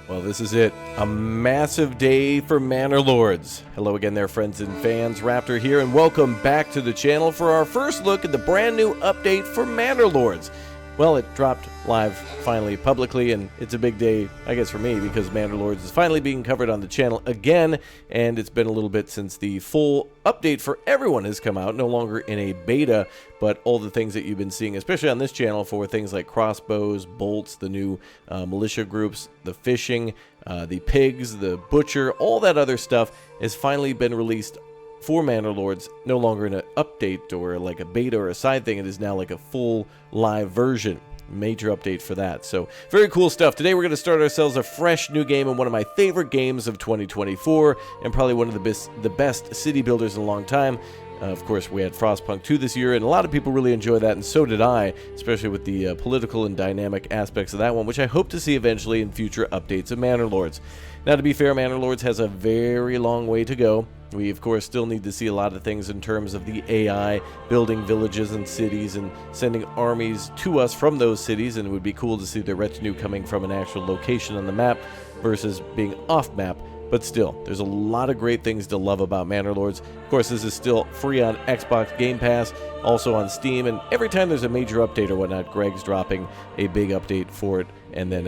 Well, this is it. A massive day for Manor Lords. Hello again there, friends and fans. Raptor here, and welcome back to the channel for our first look at the brand new update for Manor Lords. Well, it dropped live finally publicly, and it's a big day, I guess, for me, because Manor Lords is finally being covered on the channel again, and it's been a little bit since the full update for everyone has come out, no longer in a beta, but all the things that you've been seeing, especially on this channel, for things like crossbows, bolts, the new militia groups, the fishing, the pigs, the butcher, all that other stuff has finally been released for Manor Lords, no longer in an update or like a beta or a side thing. It is now like a full live version. Major update for that. So very cool stuff. Today we're going to start ourselves a fresh new game in one of my favorite games of 2024, and probably one of the best city builders in a long time. Of course, we had Frostpunk 2 this year, and a lot of people really enjoy that, and so did I, especially with the political and dynamic aspects of that one, which I hope to see eventually in future updates of Manor Lords. Now, to be fair, Manor Lords has a very long way to go. We, of course, still need to see a lot of things in terms of the AI, building villages and cities, and sending armies to us from those cities, and it would be cool to see the retinue coming from an actual location on the map versus being off-map. But still, there's a lot of great things to love about Manor Lords. Of course, this is still free on Xbox Game Pass, also on Steam, and every time there's a major update or whatnot, Greg's dropping a big update for it, and then,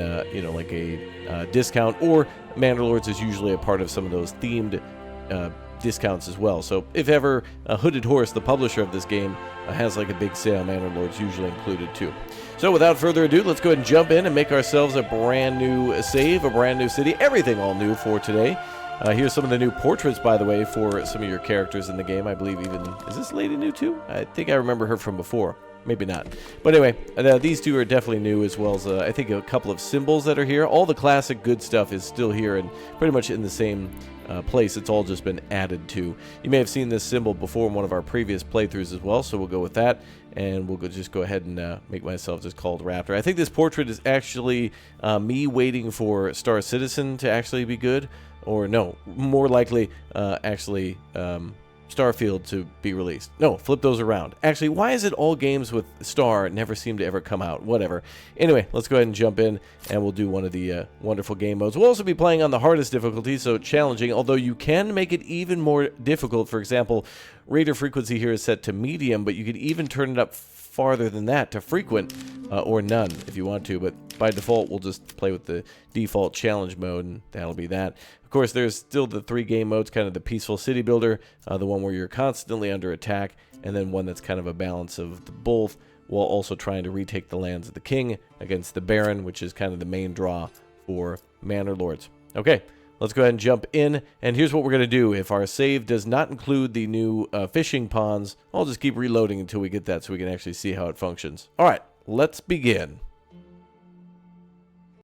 like a discount, or Manor Lords is usually a part of some of those themed discounts as well. So if ever Hooded Horse, the publisher of this game, has like a big sale, Manor Lords usually included too. So without further ado, let's go ahead and jump in and make ourselves a brand new save, a brand new city, everything all new for today. Here's some of the new portraits, by the way, for some of your characters in the game. I believe even, is this lady new too? I think I remember her from before. Maybe not. But anyway, these two are definitely new, as well as I think a couple of symbols that are here. All the classic good stuff is still here and pretty much in the same place. It's all just been added to. You may have seen this symbol before in one of our previous playthroughs as well, so we'll go with that, and we'll just go ahead and make myself just called Raptor. I think this portrait is actually me waiting for Star Citizen to actually be good, or no, more likely actually Starfield to be released. No, flip those around. Actually, why is it all games with Star never seem to ever come out? Whatever. Anyway, let's go ahead and jump in, and we'll do one of the wonderful game modes. We'll also be playing on the hardest difficulty, so challenging, although you can make it even more difficult. For example, raider frequency here is set to medium, but you could even turn it up farther than that to frequent, or none if you want to, but by default we'll just play with the default challenge mode, and that'll be that. Of course, there's still the 3 game modes, kind of the peaceful city builder, the one where you're constantly under attack, and then one that's kind of a balance of the both, while also trying to retake the lands of the king against the baron, which is kind of the main draw for Manor Lords. Okay, let's go ahead and jump in, and here's what we're going to do. If our save does not include the new fishing ponds, I'll just keep reloading until we get that so we can actually see how it functions. Alright, let's begin.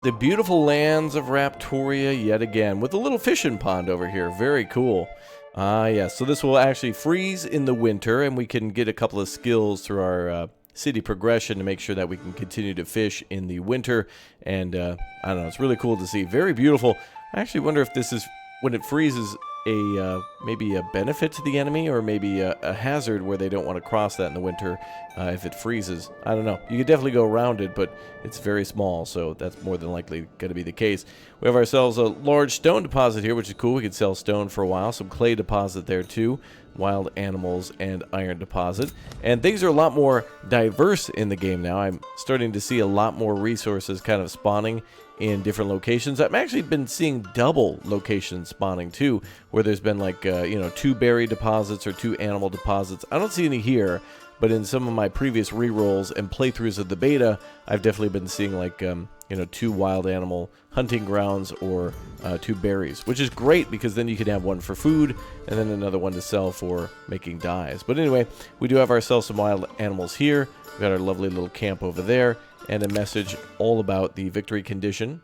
The beautiful lands of Raptoria yet again, with a little fishing pond over here. Very cool. Yes, so this will actually freeze in the winter, and we can get a couple of skills through our city progression to make sure that we can continue to fish in the winter. And I don't know, it's really cool to see. Very beautiful. I actually wonder if this is, when it freezes, maybe a benefit to the enemy, or maybe a hazard where they don't want to cross that in the winter if it freezes. I don't know. You could definitely go around it, but it's very small, so that's more than likely going to be the case. We have ourselves a large stone deposit here, which is cool. We could sell stone for a while. Some clay deposit there too. Wild animals and iron deposit. And things are a lot more diverse in the game now. I'm starting to see a lot more resources kind of spawning in different locations. I've actually been seeing double locations spawning too, where there's been like 2 berry deposits or 2 animal deposits. I don't see any here, but in some of my previous rerolls and playthroughs of the beta, I've definitely been seeing like 2 wild animal hunting grounds, or 2 berries, which is great because then you can have one for food and then another one to sell for making dyes. But anyway, we do have ourselves some wild animals here. We've got our lovely little camp over there, and a message all about the victory condition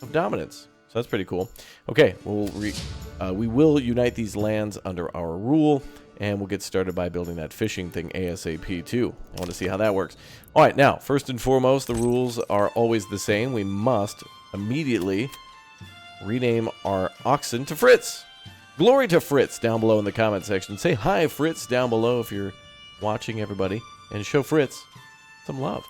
of dominance. So that's pretty cool. Okay, we will unite these lands under our rule, and we'll get started by building that fishing thing ASAP too. I want to see how that works. All right, now, first and foremost, the rules are always the same. We must immediately rename our oxen to Fritz. Glory to Fritz down below in the comment section. Say hi, Fritz, down below if you're watching, everybody, and show Fritz some love.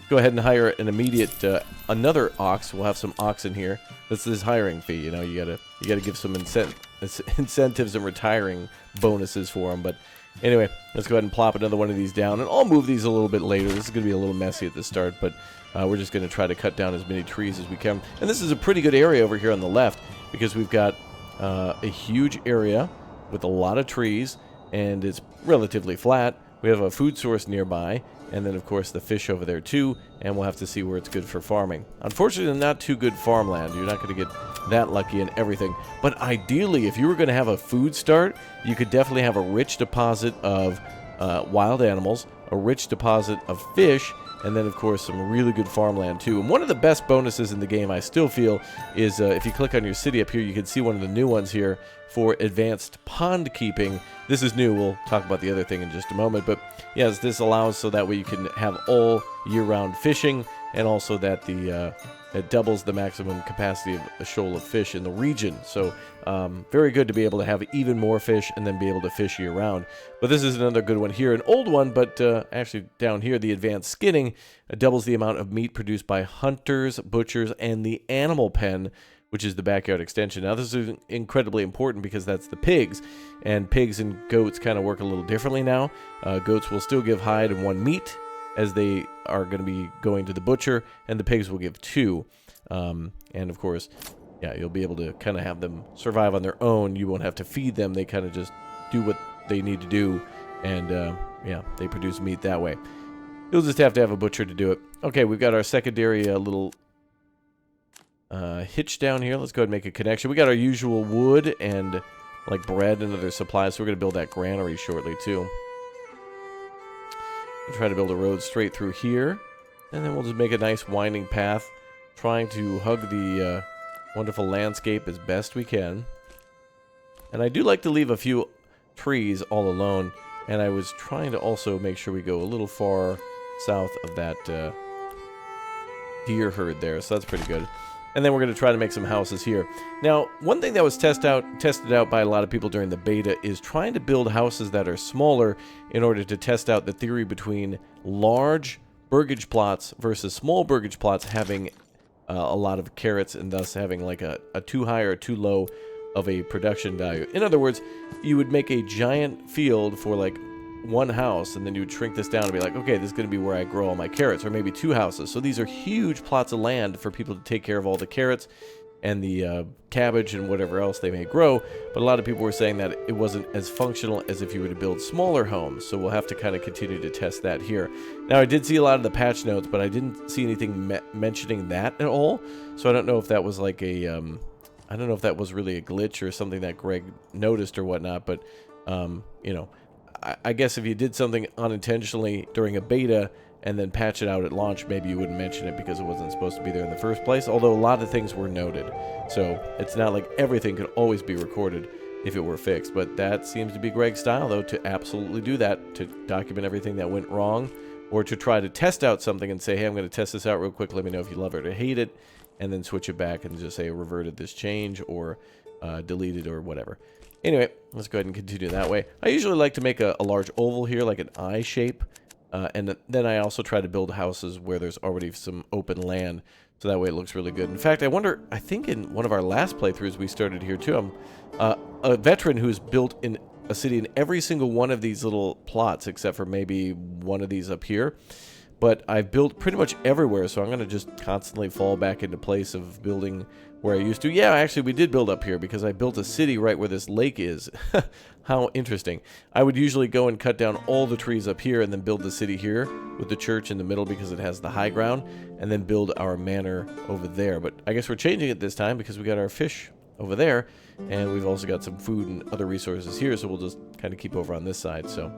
go ahead and hire an immediate another ox. We'll have some oxen here. This is hiring fee. You know, you gotta give some incentives and retiring bonuses for them. But anyway, let's go ahead and plop another one of these down, and I'll move these a little bit later. This is gonna be a little messy at the start, but we're just gonna try to cut down as many trees as we can. And this is a pretty good area over here on the left because we've got a huge area with a lot of trees, and it's relatively flat. We have a food source nearby, and then of course the fish over there too, and we'll have to see where it's good for farming. Unfortunately, not too good farmland. You're not going to get that lucky in everything. But ideally, if you were going to have a food start, you could definitely have a rich deposit of wild animals, a rich deposit of fish, and then of course some really good farmland too. And one of the best bonuses in the game, I still feel, is if you click on your city up here, you can see one of the new ones here for advanced pond keeping. This is new. We'll talk about the other thing in just a moment. But yes, this allows so that way you can have all year-round fishing, and also that it doubles the maximum capacity of a shoal of fish in the region. So very good to be able to have even more fish and then be able to fish year-round. But this is another good one here, an old one, but actually down here, the advanced skinning doubles the amount of meat produced by hunters, butchers, and the animal pen, which is the backyard extension. Now, this is incredibly important because that's the pigs, and pigs and goats kind of work a little differently now. Goats will still give hide and 1 meat, as they are going to be going to the butcher, and the pigs will give 2. And of course, yeah, you'll be able to kind of have them survive on their own. You won't have to feed them. They kind of just do what they need to do, and yeah, they produce meat that way. You'll just have to have a butcher to do it. Okay, we've got our secondary little hitch down here. Let's go ahead and make a connection. We got our usual wood and like bread and other supplies, so we're going to build that granary shortly too. We'll try to build a road straight through here, and then we'll just make a nice winding path, trying to hug the wonderful landscape as best we can. And I do like to leave a few trees all alone, and I was trying to also make sure we go a little far south of that deer herd there, so that's pretty good. And then we're going to try to make some houses here. Now, one thing that was tested out by a lot of people during the beta is trying to build houses that are smaller in order to test out the theory between large burgage plots versus small burgage plots having a lot of carrots, and thus having like a too high or too low of a production value. In other words, you would make a giant field for like one house, and then you would shrink this down and be like, okay, this is going to be where I grow all my carrots, or maybe 2 houses. So these are huge plots of land for people to take care of all the carrots and the cabbage and whatever else they may grow. But a lot of people were saying that it wasn't as functional as if you were to build smaller homes. So we'll have to kind of continue to test that here. Now, I did see a lot of the patch notes, but I didn't see anything mentioning that at all. So I don't know if that was like a I don't know if that was really a glitch or something that Greg noticed or whatnot. But you know, I guess if you did something unintentionally during a beta and then patch it out at launch, maybe you wouldn't mention it because it wasn't supposed to be there in the first place, although a lot of things were noted. So it's not like everything could always be recorded if it were fixed. But that seems to be Greg's style, though, to absolutely do that, to document everything that went wrong, or to try to test out something and say, hey, I'm going to test this out real quick, let me know if you love it or hate it, and then switch it back and just say reverted this change or deleted or whatever. Anyway, let's go ahead and continue that way. I usually like to make a large oval here, like an eye shape. And then I also try to build houses where there's already some open land, so that way it looks really good. In fact, I think in one of our last playthroughs we started here too. I'm a veteran who's built in a city in every single one of these little plots, except for maybe one of these up here. But I've built pretty much everywhere, so I'm going to just constantly fall back into place of building where I used to. Yeah, actually, we did build up here because I built a city right where this lake is. How interesting. I would usually go and cut down all the trees up here and then build the city here with the church in the middle because it has the high ground, and then build our manor over there. But I guess we're changing it this time because we got our fish over there, and we've also got some food and other resources here, so we'll just kind of keep over on this side. So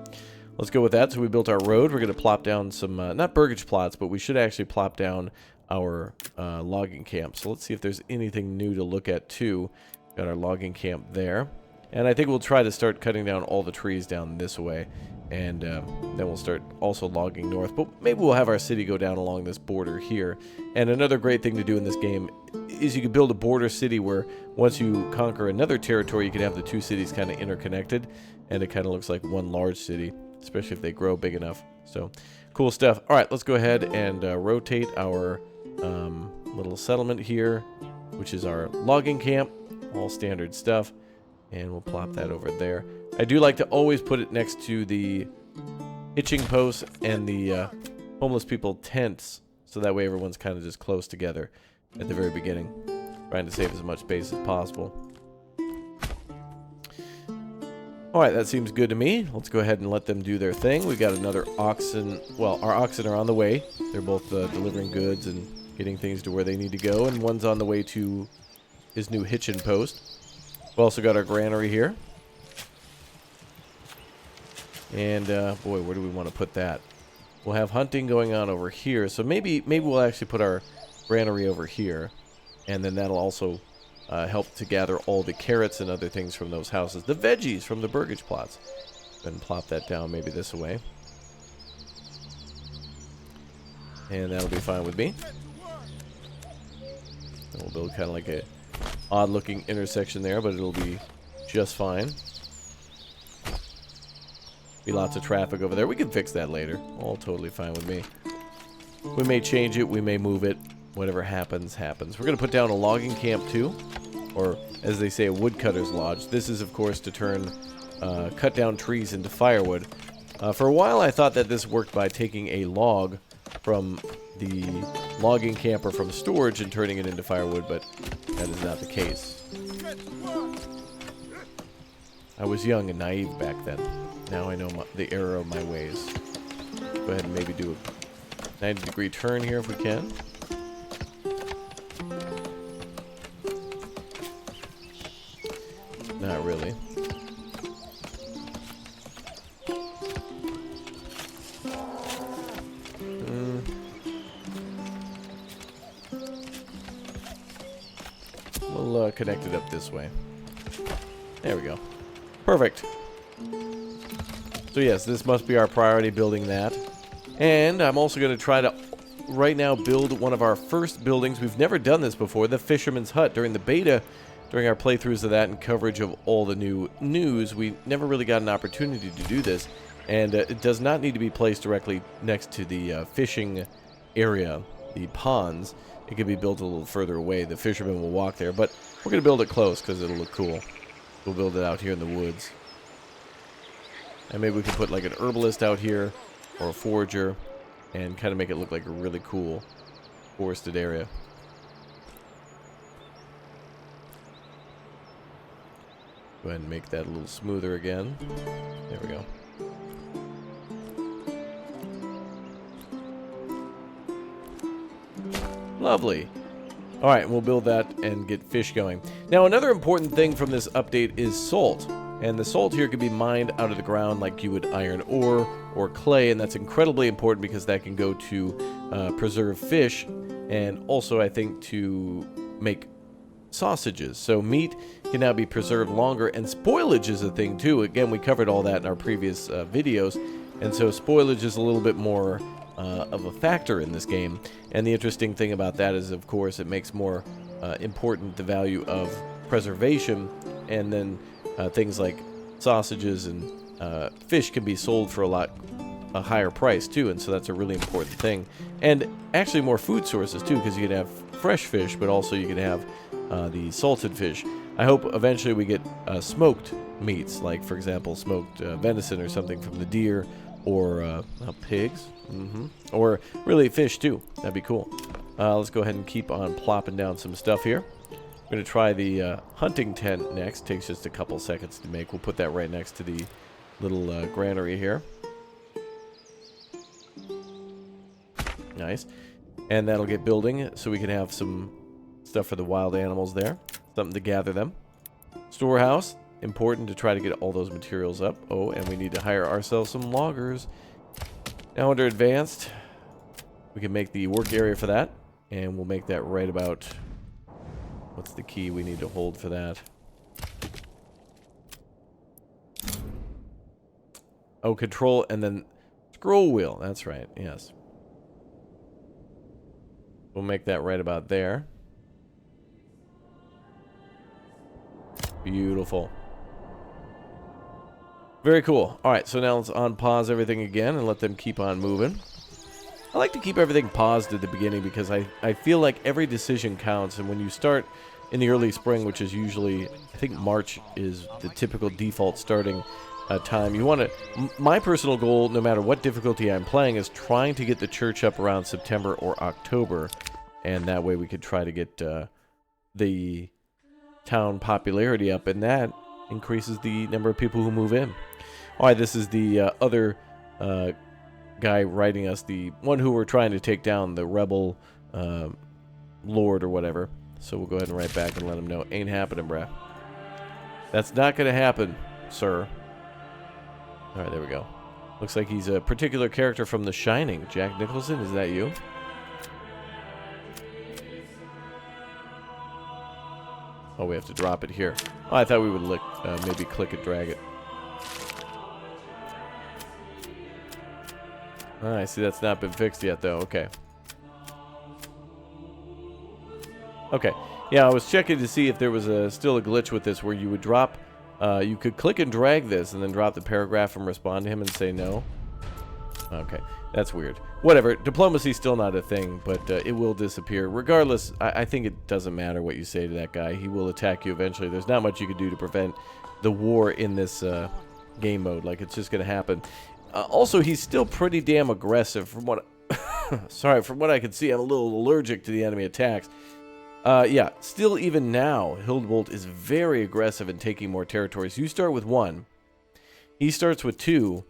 let's go with that. So we built our road. We're going to plop down some, not burgage plots, but we should actually plop down our logging camp. So let's see if there's anything new to look at too. Got our logging camp there. And I think we'll try to start cutting down all the trees down this way. And then we'll start also logging north. But maybe we'll have our city go down along this border here. And another great thing to do in this game is you can build a border city where once you conquer another territory, you can have the two cities kind of interconnected. And it kind of looks like one large city, especially if they grow big enough. So, cool stuff. All right, let's go ahead and rotate our little settlement here, which is our logging camp. All standard stuff. And we'll plop that over there. I do like to always put it next to the hitching posts and the homeless people tents, so that way everyone's kind of just close together at the very beginning, trying to save as much space as possible. Alright, that seems good to me. Let's go ahead and let them do their thing. We got another oxen. Well, our oxen are on the way. They're both delivering goods and getting things to where they need to go, and one's on the way to his new hitching post. We've also got our granary here. And, boy, where do we want to put that? We'll have hunting going on over here. So maybe we'll actually put our granary over here. And then that'll also help to gather all the carrots and other things from those houses. The veggies from the burgage plots. Then plop that down maybe this way. And that'll be fine with me. And we'll build kind of like a odd looking intersection there, but it'll be just fine. Be lots of traffic over there. We can fix that later. All totally fine with me. We may change it, we may move it. Whatever happens, happens. We're going to put down a logging camp too, or as they say, a woodcutter's lodge. This is, of course, to turn cut down trees into firewood. For a while, I thought that this worked by taking a log from the logging camp or from storage and turning it into firewood, but that is not the case. I was young and naive back then. Now I know the error of my ways. Go ahead and maybe do a 90-degree turn here if we can. Not really. We'll connect it up this way. There we go. Perfect. So yes, this must be our priority, building that. And I'm also going to try to, right now, build one of our first buildings. We've never done this before, the Fisherman's Hut. During the beta, during our playthroughs of that and coverage of all the new news, we never really got an opportunity to do this. And it does not need to be placed directly next to the fishing area, the ponds. It could be built a little further away. The fishermen will walk there, but we're going to build it close because it'll look cool. We'll build it out here in the woods. And maybe we can put like an herbalist out here or a forager and kind of make it look like a really cool forested area. Go ahead and make that a little smoother again. There we go. Lovely. Alright, we'll build that and get fish going. Now, another important thing from this update is salt. And the salt here can be mined out of the ground like you would iron ore or clay, and that's incredibly important because that can go to preserve fish and also, I think, to make sausages. So meat can now be preserved longer, and spoilage is a thing too. Again, we covered all that in our previous videos, and so spoilage is a little bit more of a factor in this game. And the interesting thing about that is, of course, it makes more important the value of preservation, and then things like sausages and fish can be sold for a higher price too, and so that's a really important thing. And actually more food sources too, because you can have fresh fish, but also you can have the salted fish. I hope eventually we get smoked meats, like for example smoked venison or something from the deer, or pigs, or really fish too. That'd be cool. Let's go ahead and keep on plopping down some stuff here. I'm going to try the hunting tent next. Takes just a couple seconds to make. We'll put that right next to the little granary here. Nice. And that'll get building so we can have some stuff for the wild animals there. Something to gather them. Storehouse. Important to try to get all those materials up. Oh, and we need to hire ourselves some loggers. Now under advanced, we can make the work area for that. And we'll make that right about... What's the key we need to hold for that? Oh, control and then scroll wheel. That's right, yes. We'll make that right about there. Beautiful. Very cool. All right, so now let's unpause everything again and let them keep on moving. I like to keep everything paused at the beginning because I feel like every decision counts, and when you start in the early spring, which is usually, I think March is the typical default starting time, you want to, my personal goal, no matter what difficulty I'm playing, is trying to get the church up around September or October, and that way we could try to get the town popularity up, and that increases the number of people who move in. All right, this is the other guy writing us, the one who we're trying to take down, the rebel lord or whatever. So we'll go ahead and write back and let him know. Ain't happening, bruh. That's not going to happen, sir. All right, there we go. Looks like he's a particular character from The Shining. Jack Nicholson, is that you? Oh, we have to drop it here. Oh, I thought we would maybe click and drag it. I see that's not been fixed yet, though. Okay. Okay. Yeah, I was checking to see if there was still a glitch with this where you would drop... you could click and drag this and then drop the paragraph and respond to him and say no. Okay. That's weird. Whatever. Diplomacy's still not a thing, but it will disappear. Regardless, I think it doesn't matter what you say to that guy. He will attack you eventually. There's not much you can do to prevent the war in this game mode. Like, it's just going to happen. Also, he's still pretty damn aggressive from what... Sorry, from what I can see, I'm a little allergic to the enemy attacks. Yeah, still even now, Hildebolt is very aggressive in taking more territories. You start with 1. He starts with 2.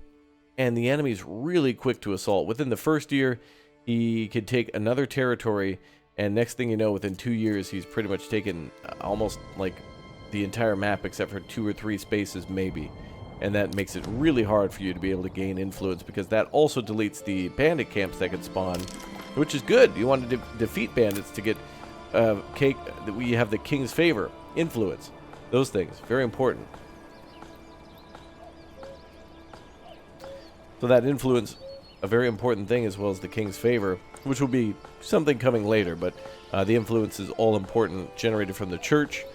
And the enemy's really quick to assault. Within the first year, he could take another territory. And next thing you know, within 2 years, he's pretty much taken almost like the entire map except for 2 or 3 spaces maybe. And that makes it really hard for you to be able to gain influence, because that also deletes the bandit camps that could spawn, which is good. You want to defeat bandits to get cake. We have the king's favor, influence, those things, very important. So that influence, a very important thing, as well as the king's favor, which will be something coming later. But the influence is all important, generated from the church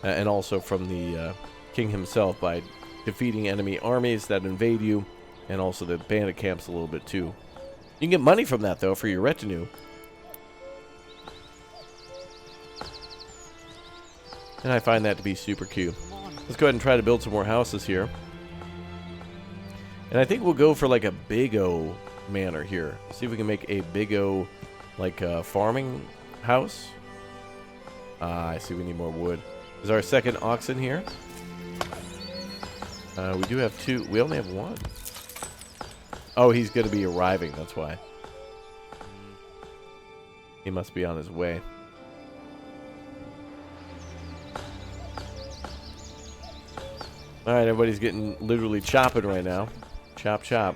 and also from the king himself by defeating enemy armies that invade you, and also the bandit camps a little bit too. You can get money from that, though, for your retinue. And I find that to be super cute. Let's go ahead and try to build some more houses here. And I think we'll go for like a big O manor here. See if we can make a big O, like farming house. I see we need more wood. Is our second oxen here? We do have 2. We only have 1. Oh, he's going to be arriving. That's why. He must be on his way. Alright, everybody's getting literally chopping right now. Chop, chop.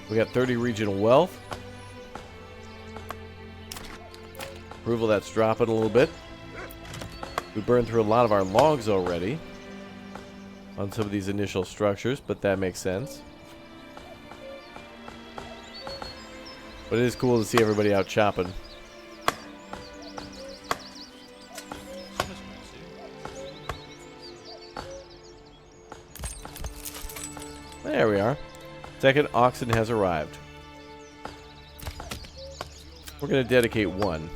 We got 30 regional wealth. Approval, that's dropping a little bit. We burned through a lot of our logs already on some of these initial structures, but that makes sense. But it is cool to see everybody out chopping. There we are. Second oxen has arrived. We're going to dedicate 1.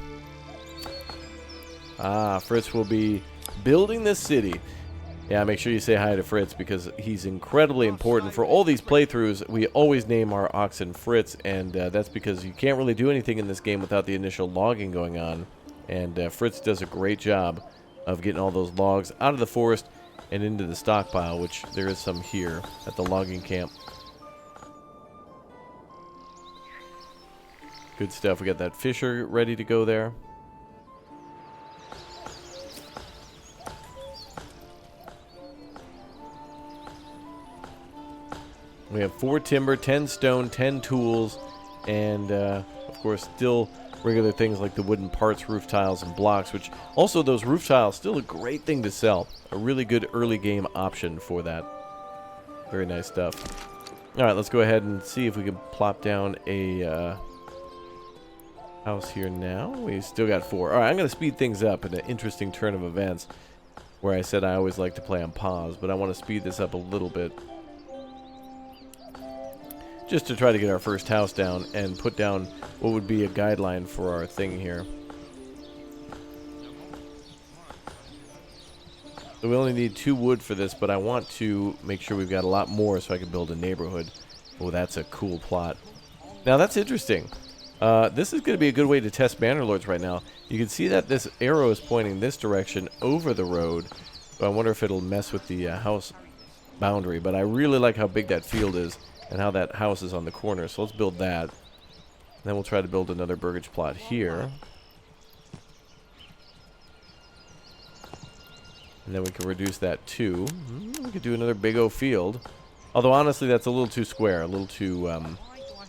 Ah, Fritz will be building this city. Yeah, make sure you say hi to Fritz, because he's incredibly important. For all these playthroughs, we always name our oxen Fritz, and that's because you can't really do anything in this game without the initial logging going on. And Fritz does a great job of getting all those logs out of the forest and into the stockpile, which there is some here at the logging camp. Good stuff. We got that fisher ready to go there. We have 4 timber, 10 stone, 10 tools, and of course still regular things like the wooden parts, roof tiles, and blocks, which also those roof tiles, still a great thing to sell. A really good early game option for that. Very nice stuff. Alright, let's go ahead and see if we can plop down a house here now. We still got 4. Alright, I'm going to speed things up in an interesting turn of events. where I said I always like to play on pause, but I want to speed this up a little bit. Just to try to get our first house down and put down what would be a guideline for our thing here. So we only need 2 wood for this, but I want to make sure we've got a lot more so I can build a neighborhood. Oh, that's a cool plot. Now that's interesting. This is going to be a good way to test Manor Lords right now. You can see that this arrow is pointing this direction over the road. So I wonder if it'll mess with the house boundary. But I really like how big that field is and how that house is on the corner. So let's build that. Then we'll try to build another burgage plot here. And then we can reduce that too. We could do another big O field. Although honestly, that's a little too square, a little too,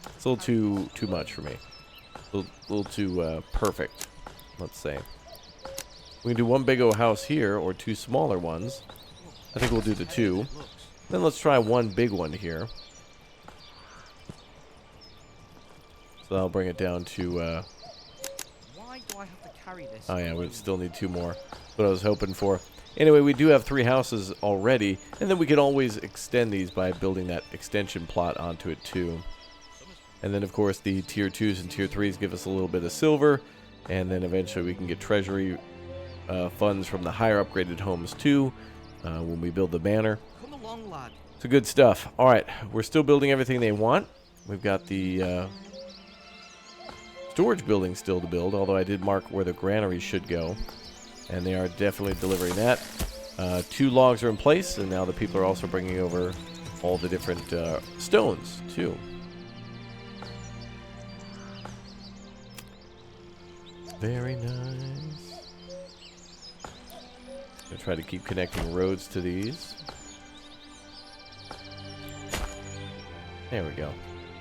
it's a little too much for me. A little too perfect, let's say. We can do 1 big O house here, or 2 smaller ones. I think we'll do the 2. Then let's try 1 big one here. So that'll bring it down to. Why do I have to carry this? Oh yeah, we still need 2 more. That's what I was hoping for. Anyway, we do have 3 houses already, and then we can always extend these by building that extension plot onto it too. And then, of course, the tier 2s and tier 3s give us a little bit of silver, and then eventually we can get treasury funds from the higher upgraded homes too when we build the manor. Come along, lad. So good stuff. All right, we're still building everything they want. We've got the storage building still to build, although I did mark where the granary should go. And they are definitely delivering that. 2 logs are in place, and now the people are also bringing over all the different stones, too. Very nice. Gonna try to keep connecting roads to these. There we go.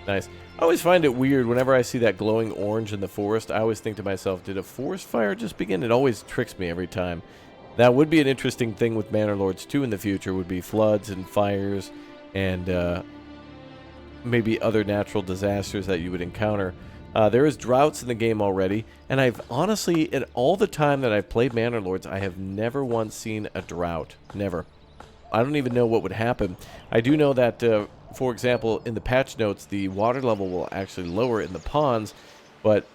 Nice. I always find it weird whenever I see that glowing orange in the forest. I always think to myself, did a forest fire just begin? It always tricks me every time. That would be an interesting thing with Manor Lords 2 in the future, would be floods and fires and maybe other natural disasters that you would encounter. There is droughts in the game already, and I've honestly, in all the time that I've played Manor Lords, I have never once seen a drought. Never. I don't even know what would happen. I do know that, for example, in the patch notes, the water level will actually lower in the ponds, but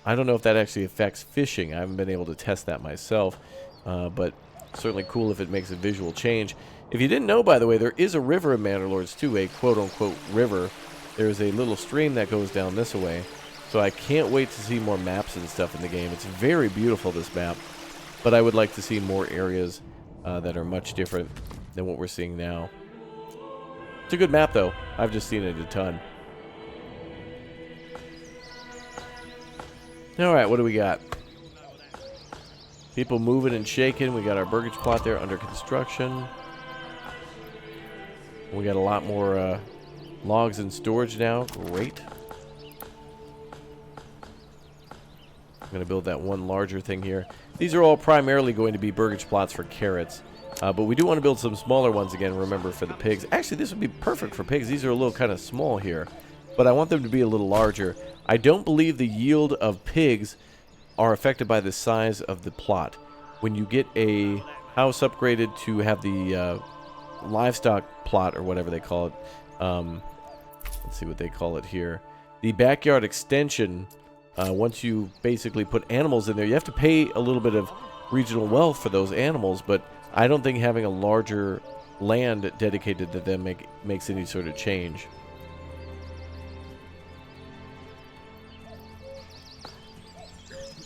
I don't know if that actually affects fishing. I haven't been able to test that myself, but certainly cool if it makes a visual change. If you didn't know, by the way, there is a river in Manor Lords 2, a quote-unquote river. There's a little stream that goes down this way. So I can't wait to see more maps and stuff in the game. It's very beautiful, this map. But I would like to see more areas that are much different than what we're seeing now. It's a good map, though. I've just seen it a ton. Alright, what do we got? People moving and shaking. We got our burgage plot there under construction. We got a lot more logs in storage now. Great. I'm going to build that one larger thing here. These are all primarily going to be burgage plots for carrots. But we do want to build some smaller ones again, remember, for the pigs. Actually, this would be perfect for pigs. These are a little kind of small here. But I want them to be a little larger. I don't believe the yield of pigs are affected by the size of the plot. When you get a house upgraded to have the livestock plot, or whatever they call it. Let's see what they call it here. The backyard extension... once you basically put animals in there, you have to pay a little bit of regional wealth for those animals, but I don't think having a larger land dedicated to them makes any sort of change.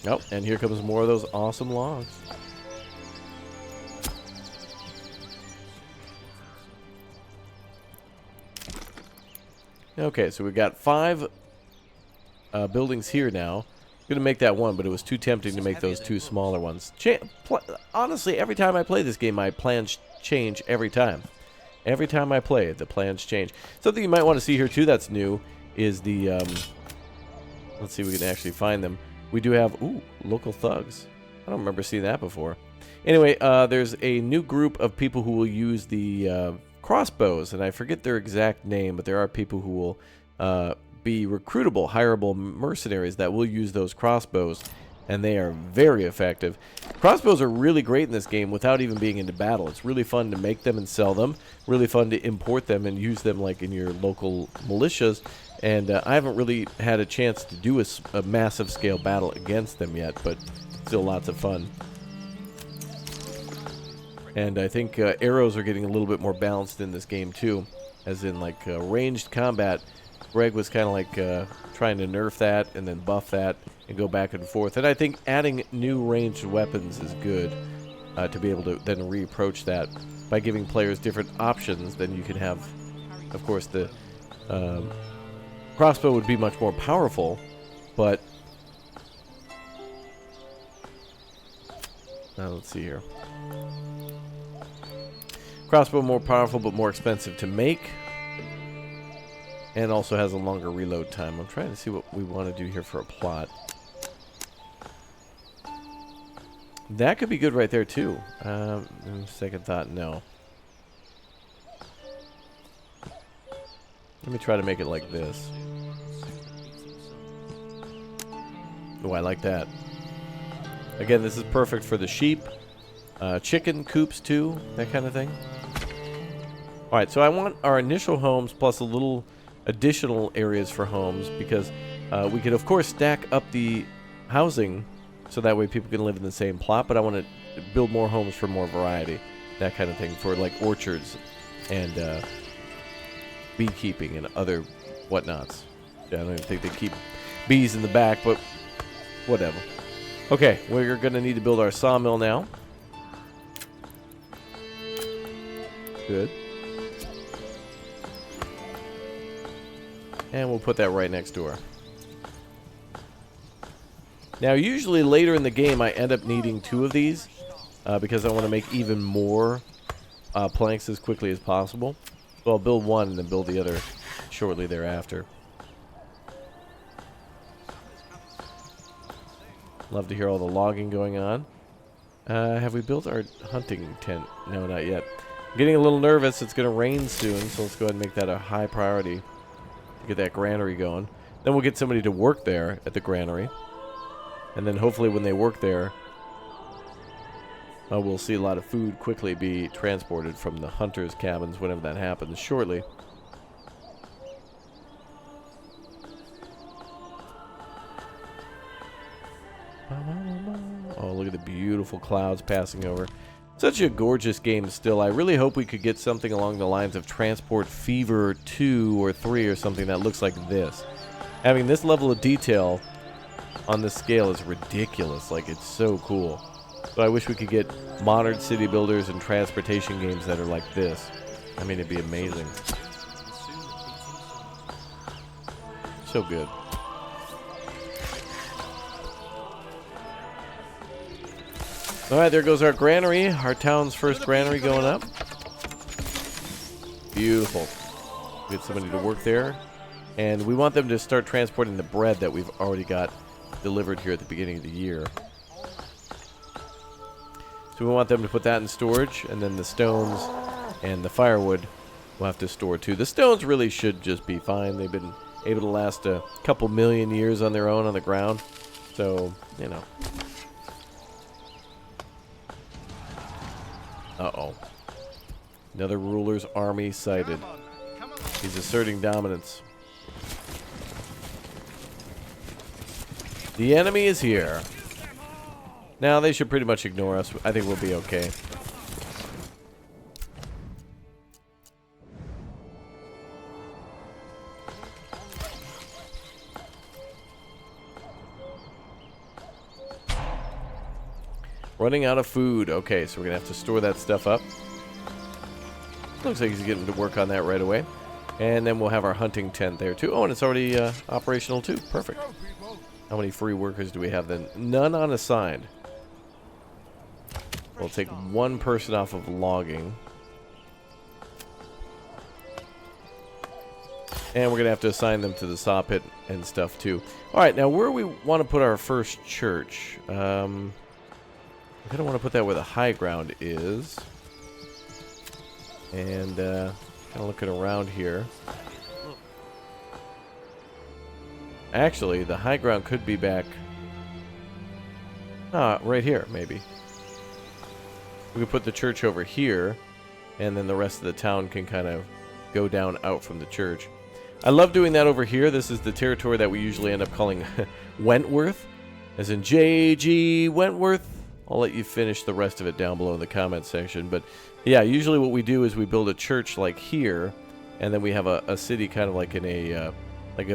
Oh, and here comes more of those awesome logs. Okay, so we've got 5 buildings here now. I'm going to make that one, but it was too tempting to make those 2 smaller ones. Honestly, every time I play this game, my plans change every time. Every time I play it, the plans change. Something you might want to see here, too, that's new is the... let's see if we can actually find them. We do have... Ooh, local thugs. I don't remember seeing that before. Anyway, there's a new group of people who will use the crossbows, and I forget their exact name, but there are people who will... be recruitable, hireable mercenaries that will use those crossbows. and they are very effective. Crossbows are really great in this game without even being into battle. It's really fun to make them and sell them, really fun to import them and use them like in your local militias, and I haven't really had a chance to do a massive scale battle against them yet, but still lots of fun. And I think arrows are getting a little bit more balanced in this game too, as in like ranged combat. Greg was kind of like trying to nerf that and then buff that and go back and forth. And I think adding new ranged weapons is good to be able to then reapproach that by giving players different options. Then you can have, of course, the crossbow would be much more powerful, but let's see here. Crossbow more powerful but more expensive to make, and also has a longer reload time. I'm trying to see what we want to do here for a plot. That could be good right there too. Second thought, no. Let me try to make it like this. Oh, I like that. Again, this is perfect for the sheep, chicken coops too, that kind of thing. Alright, so I want our initial homes plus a little additional areas for homes, because we could of course stack up the housing so that way people can live in the same plot, but I want to build more homes for more variety, that kind of thing, for like orchards and beekeeping and other whatnots. Yeah, I don't even think they keep bees in the back, but whatever. Okay, we're going to need to build our sawmill now. Good. And we'll put that right next door. Now, usually later in the game, I end up needing 2 of these because I want to make even more planks as quickly as possible. So I'll build one and then build the other shortly thereafter. Love to hear all the logging going on. Have we built our hunting tent? No, not yet. I'm getting a little nervous. It's going to rain soon, so let's go ahead and make that a high priority. Get that granary going. Then we'll get somebody to work there at the granary. And then hopefully when they work there, we'll see a lot of food quickly be transported from the hunters' cabins whenever that happens shortly. Oh, look at the beautiful clouds passing over. Such a gorgeous game still. I really hope we could get something along the lines of Transport Fever 2 or 3 or something that looks like this. Having this level of detail on this scale is ridiculous. Like, it's so cool. So I wish we could get modern city builders and transportation games that are like this. I mean, it'd be amazing. So good. Alright, there goes our granary. Our town's first granary going up. Beautiful. Get somebody to work there. And we want them to start transporting the bread that we've already got delivered here at the beginning of the year. So we want them to put that in storage, and then the stones and the firewood we'll have to store too. The stones really should just be fine. They've been able to last a couple million years on their own on the ground. So, you know. Uh-oh. Another ruler's army sighted. He's asserting dominance. The enemy is here. Now they should pretty much ignore us. I think we'll be okay. Running out of food. Okay, so we're going to have to store that stuff up. Looks like he's getting to work on that right away. And then we'll have our hunting tent there too. Oh, and it's already operational too. Perfect. How many free workers do we have then? None unassigned. We'll take one person off of logging. And we're going to have to assign them to the saw pit and stuff too. Alright, now where we want to put our first church. I kind of want to put that where the high ground is. And kind of looking around here. Actually, the high ground could be back Right here, maybe. We could put the church over here, and then the rest of the town can kind of go down out from the church. I love doing that over here. This is the territory that we usually end up calling Wentworth, as in J.G. Wentworth. I'll let you finish the rest of it down below in the comment section. But yeah, usually what we do is we build a church like here, and then we have a city kind of like in a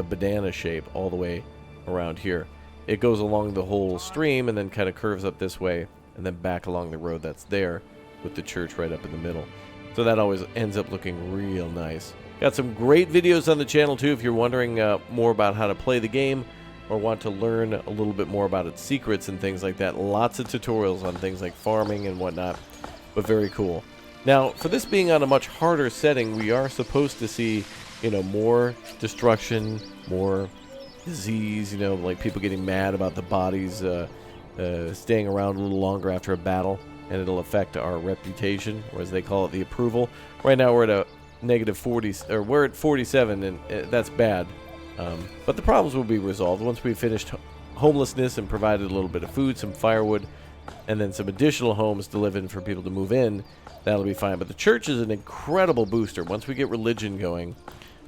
banana shape all the way around here. It goes along the whole stream and then kind of curves up this way and then back along the road that's there with the church right up in the middle. So that always ends up looking real nice. Got some great videos on the channel too if you're wondering more about how to play the game or want to learn a little bit more about its secrets and things like that. Lots of tutorials on things like farming and whatnot, but very cool. Now, for this being on a much harder setting, we are supposed to see, more destruction, more disease, like people getting mad about the bodies staying around a little longer after a battle, and it'll affect our reputation, or as they call it, the approval. Right now we're at a negative 40, or we're at 47, and that's bad. But the problems will be resolved once we've finished homelessness and provided a little bit of food, some firewood, and then some additional homes to live in for people to move in. That'll be fine. But the church is an incredible booster. Once we get religion going,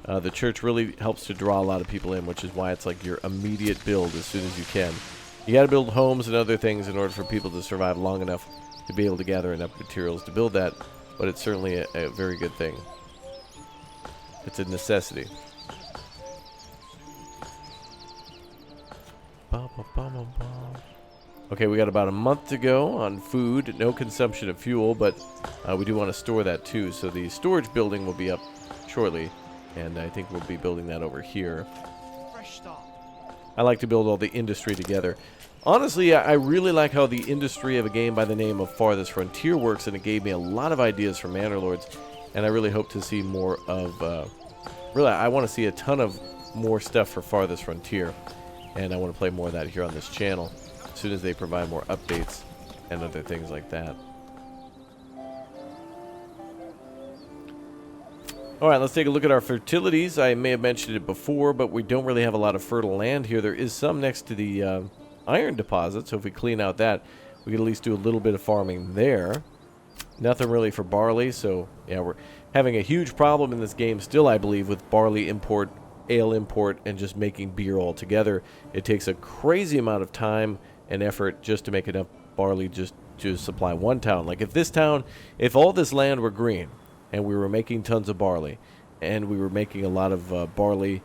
the church really helps to draw a lot of people in, which is why it's like your immediate build as soon as you can. You got to build homes and other things in order for people to survive long enough to be able to gather enough materials to build that, but it's certainly a very good thing. It's a necessity. Okay, we got about a month to go on food, no consumption of fuel, but we do want to store that too, so the storage building will be up shortly, and I think we'll be building that over here. Fresh start. I like to build all the industry together. Honestly, I really like how the industry of a game by the name of Farthest Frontier works, and it gave me a lot of ideas for Manor Lords, and I really hope to see more of... I want to see a ton of more stuff for Farthest Frontier, and I want to play more of that here on this channel as soon as they provide more updates and other things like that. Alright, let's take a look at our fertilities. I may have mentioned it before, but we don't really have a lot of fertile land here. There is some next to the iron deposit, so if we clean out that, we can at least do a little bit of farming there. Nothing really for barley, so yeah, we're having a huge problem in this game still, I believe, with barley import, ale import, and just making beer all together. It takes a crazy amount of time and effort just to make enough barley just to supply one town. Like if all this land were green, and we were making tons of barley, and we were making a lot of barley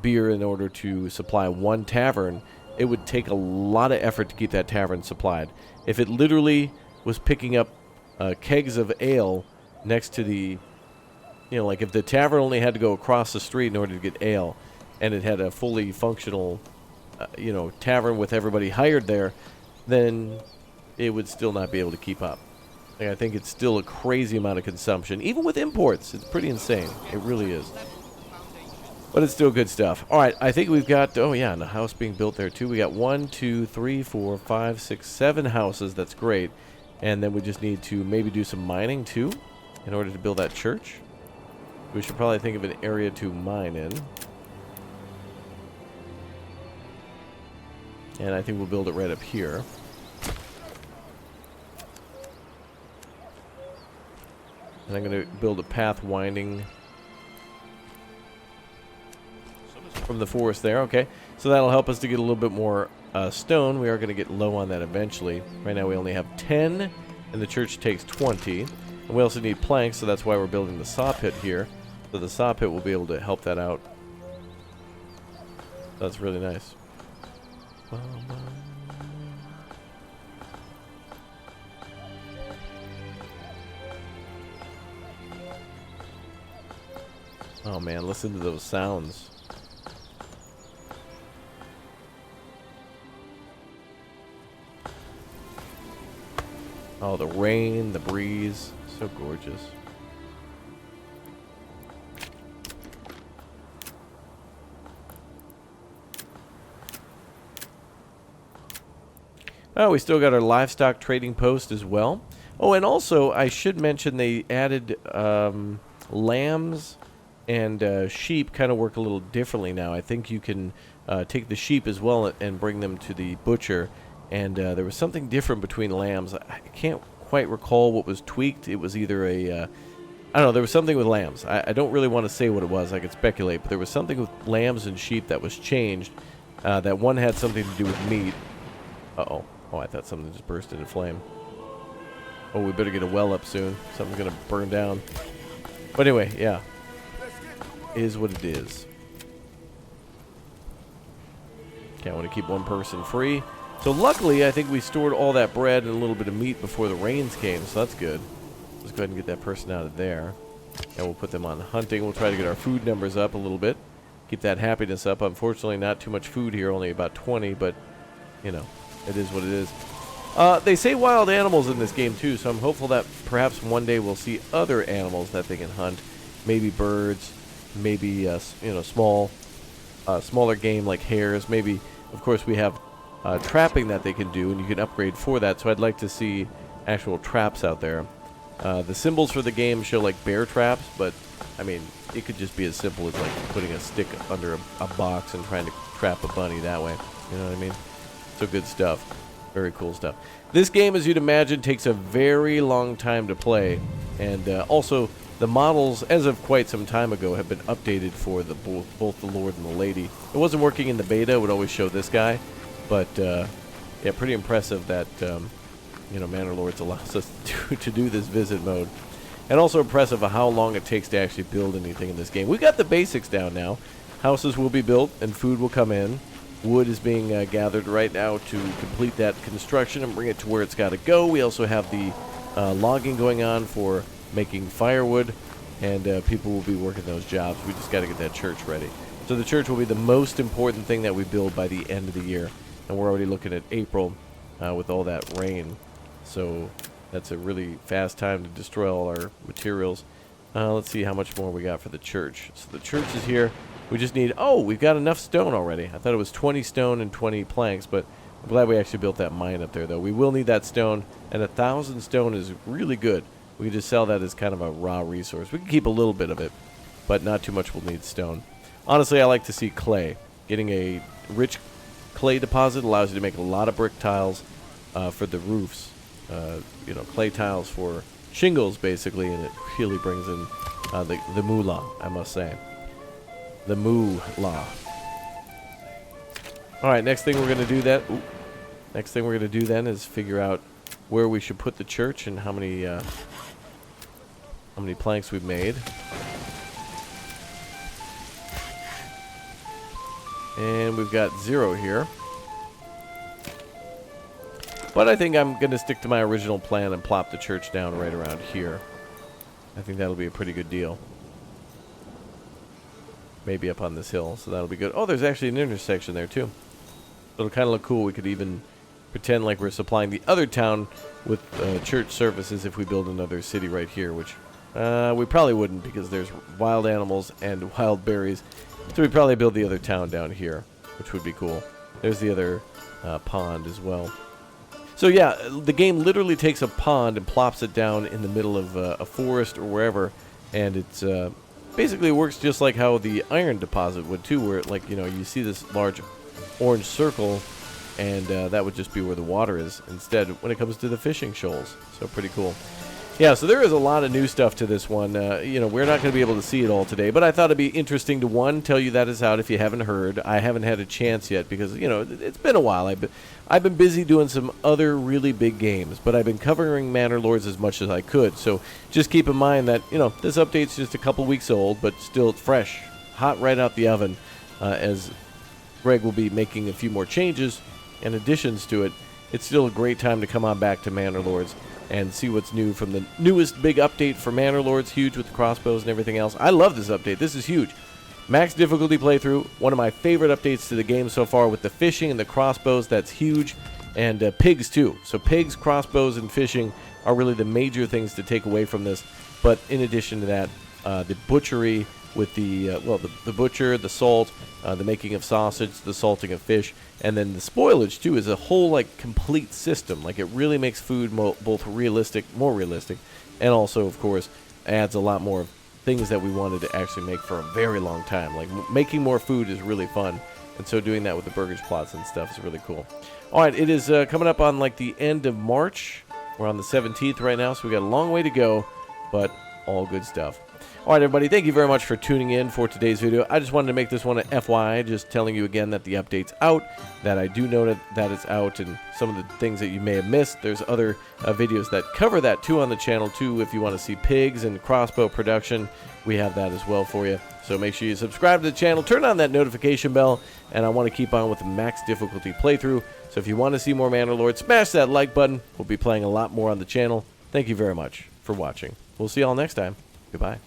beer in order to supply one tavern, it would take a lot of effort to keep that tavern supplied. If it literally was picking up kegs of ale next to the, like if the tavern only had to go across the street in order to get ale, and it had a fully functional, tavern with everybody hired there, then it would still not be able to keep up. I think it's still a crazy amount of consumption. Even with imports, it's pretty insane. It really is. But it's still good stuff. Alright, I think we've got... Oh, yeah, and a house being built there, too. We got 1, 2, 3, 4, 5, 6, 7 houses. That's great. And then we just need to maybe do some mining, too, in order to build that church. We should probably think of an area to mine in. And I think we'll build it right up here. And I'm going to build a path winding from the forest there. Okay, so that'll help us to get a little bit more stone. We are going to get low on that eventually. Right now we only have 10, and the church takes 20. And we also need planks, so that's why we're building the saw pit here. So the saw pit will be able to help that out. That's really nice. Oh man, listen to those sounds. Oh, the rain, the breeze, so gorgeous. Oh, we still got our livestock trading post as well. Oh, and also, I should mention they added lambs and sheep kind of work a little differently now. I think you can take the sheep as well and bring them to the butcher and there was something different between lambs. I can't quite recall what was tweaked. It was either a I don't know, there was something with lambs. I don't really want to say what it was. I could speculate, but there was something with lambs and sheep that was changed. That one had something to do with meat. Uh-oh. Oh, I thought something just burst into flame. Oh, we better get a well up soon. Something's going to burn down. But anyway, yeah. Is what it is. Okay, I want to keep one person free. So luckily, I think we stored all that bread and a little bit of meat before the rains came, so that's good. Let's go ahead and get that person out of there. And we'll put them on hunting. We'll try to get our food numbers up a little bit. Keep that happiness up. Unfortunately, not too much food here, only about 20, but, you know, it is what it is. They say wild animals in this game, too, so I'm hopeful that perhaps one day we'll see other animals that they can hunt. Maybe birds, maybe, you know, smaller game like hares. Maybe, of course, we have trapping that they can do, and you can upgrade for that, so I'd like to see actual traps out there. The symbols for the game show like bear traps, but I mean, it could just be as simple as like putting a stick under a box and trying to trap a bunny that way. You know what I mean? So good stuff. Very cool stuff. This game, as you'd imagine, takes a very long time to play, and also the models, as of quite some time ago, have been updated for the both the Lord and the Lady. It wasn't working in the beta; it would always show this guy, but yeah, pretty impressive that. You know, Manor Lords allows us to do this visit mode. And also impressive of how long it takes to actually build anything in this game. We've got the basics down now. Houses will be built and food will come in. Wood is being gathered right now to complete that construction and bring it to where it's got to go. We also have the logging going on for making firewood, and people will be working those jobs. We just got to get that church ready. So the church will be the most important thing that we build by the end of the year. And we're already looking at April with all that rain. So that's a really fast time to destroy all our materials. Let's see how much more we got for the church. So the church is here. We just need... Oh, we've got enough stone already. I thought it was 20 stone and 20 planks, but I'm glad we actually built that mine up there, though. We will need that stone, and 1,000 stone is really good. We can just sell that as kind of a raw resource. We can keep a little bit of it, but not too much will need stone. Honestly, I like to see clay. Getting a rich clay deposit allows you to make a lot of brick tiles for the roofs. You know, clay tiles for shingles, basically, and it really brings in the moolah, I must say. The moolah. All right, next thing we're going to do that. Next thing we're going to do then is figure out where we should put the church and how many planks we've made. And we've got 0 here. But I think I'm going to stick to my original plan and plop the church down right around here. I think that'll be a pretty good deal. Maybe up on this hill, so that'll be good. Oh, there's actually an intersection there, too. It'll kind of look cool. We could even pretend like we're supplying the other town with church services if we build another city right here, which we probably wouldn't because there's wild animals and wild berries. So we'd probably build the other town down here, which would be cool. There's the other pond as well. So yeah, the game literally takes a pond and plops it down in the middle of a forest or wherever, and it's basically works just like how the iron deposit would too, where like, you know, you see this large orange circle, and that would just be where the water is instead when it comes to the fishing shoals. So pretty cool. Yeah, so there is a lot of new stuff to this one. You know, we're not going to be able to see it all today, but I thought it'd be interesting to, one, tell you that is out if you haven't heard. I haven't had a chance yet because, you know, it's been a while. I've been busy doing some other really big games, but I've been covering Manor Lords as much as I could. So just keep in mind that, you know, this update's just a couple weeks old, but still fresh, hot right out the oven, as Greg will be making a few more changes and additions to it. It's still a great time to come on back to Manor Lords and see what's new from the newest big update for Manor Lords, huge with the crossbows and everything else. I love this update. This is huge. Max difficulty playthrough, one of my favorite updates to the game so far with the fishing and the crossbows. That's huge. And pigs, too. So pigs, crossbows, and fishing are really the major things to take away from this. But in addition to that, the butchery with the butcher, the salt, the making of sausage, the salting of fish, and then the spoilage too is a whole like complete system. Like it really makes food both more realistic, and also of course adds a lot more things that we wanted to actually make for a very long time. Like making more food is really fun, And so doing that with the burgage plots and stuff is really cool. All right, it is coming up on like the end of March. We're on the 17th right now, so we got a long way to go, but all good stuff. All right, everybody, thank you very much for tuning in for today's video. I just wanted to make this one an FYI, just telling you again that the update's out, that I do know that it's out, and some of the things that you may have missed. There's other videos that cover that, too, on the channel, too. If you want to see pigs and crossbow production, we have that as well for you. So make sure you subscribe to the channel, turn on that notification bell, and I want to keep on with the max difficulty playthrough. So if you want to see more Manor Lords, smash that like button. We'll be playing a lot more on the channel. Thank you very much for watching. We'll see y'all next time. Goodbye.